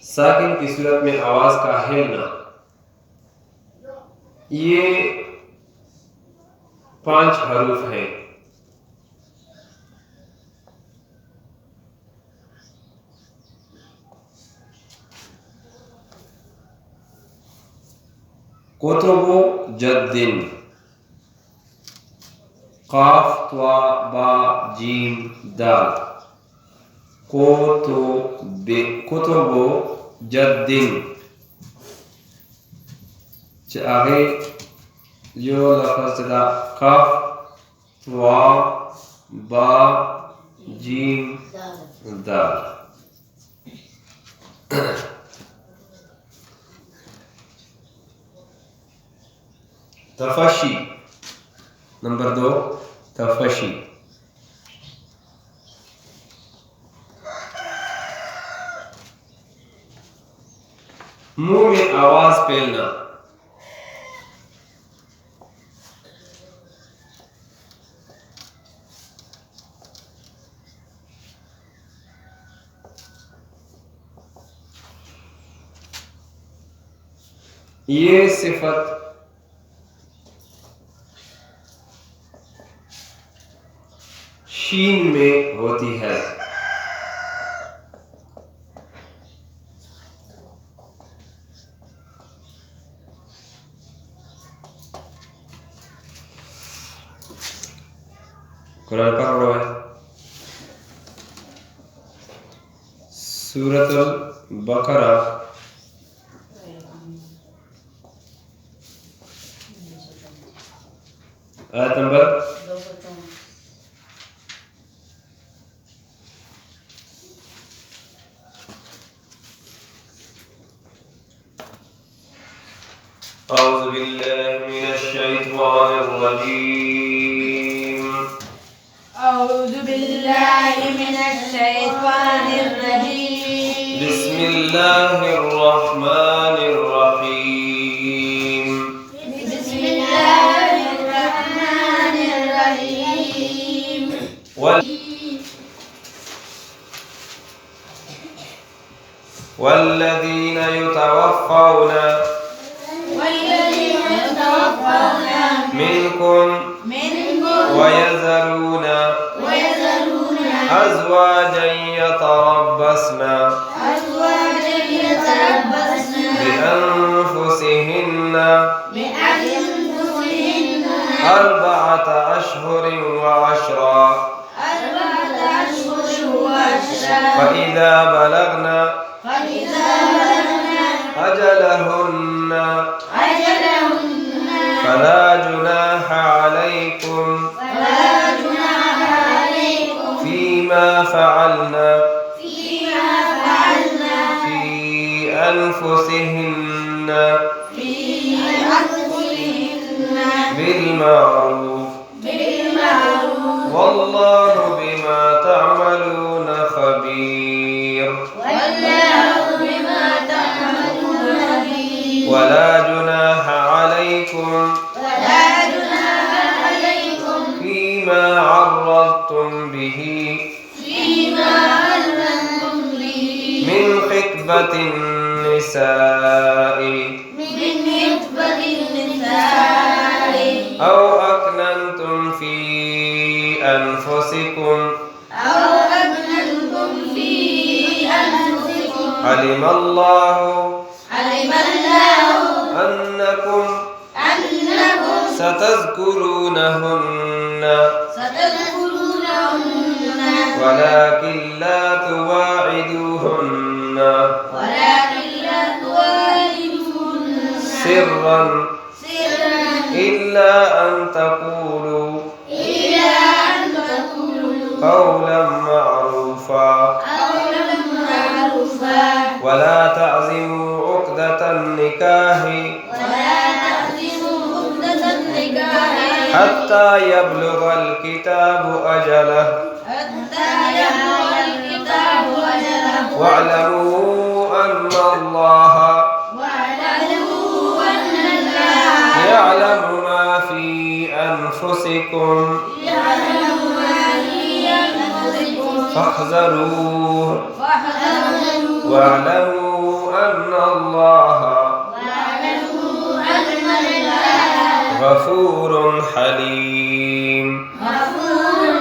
साकिन की सूरत में आवाज का हिलना, ये 5 हरूफ हैं। कुतुबु जद्दिन, काफ त्वा बा जीम दाल। कुतुबु जद्दिन, आगे जो लफ्ज़ था काफ त्वा बा जीम दाल। तफशी नंबर 2, तफशी मुंह में आवाज फैलना। ये सिफत शीन में होती है। कुरान पढ़ रहा है, सूरतुल बकरा आयत नंबर 254। أعوذ بالله من الشيطان الرجيم. أعوذ بالله من الشيطان الرجيم. بسم الله الرحمن الرحيم. بسم الله الرحمن الرحيم. والذين يتوفون منكم ويذرون أزواجا يتربصن بأنفسهن 4 أشهر وعشرا فإذا بلغن أجلهن فلا جناح عليكم فيما فعلنا في أنفسهن بالمعروف والله بما تعملون خبير. ولا جناح عليكم فيما عرضتم به من خطبة النساء أو أكننتم في أنفسكم علم الله أنكم ستذكرونهن ولكن لا تواعدوهن سرا إلا أن تقولوا قولا معروفا ولا تعزموا عقدة النكاح حتى يبلغ الكتاب أجله واعلموا أن الله يعلم ما في أنفسكم فاحذروه واعلموا أن الله غفور حليم.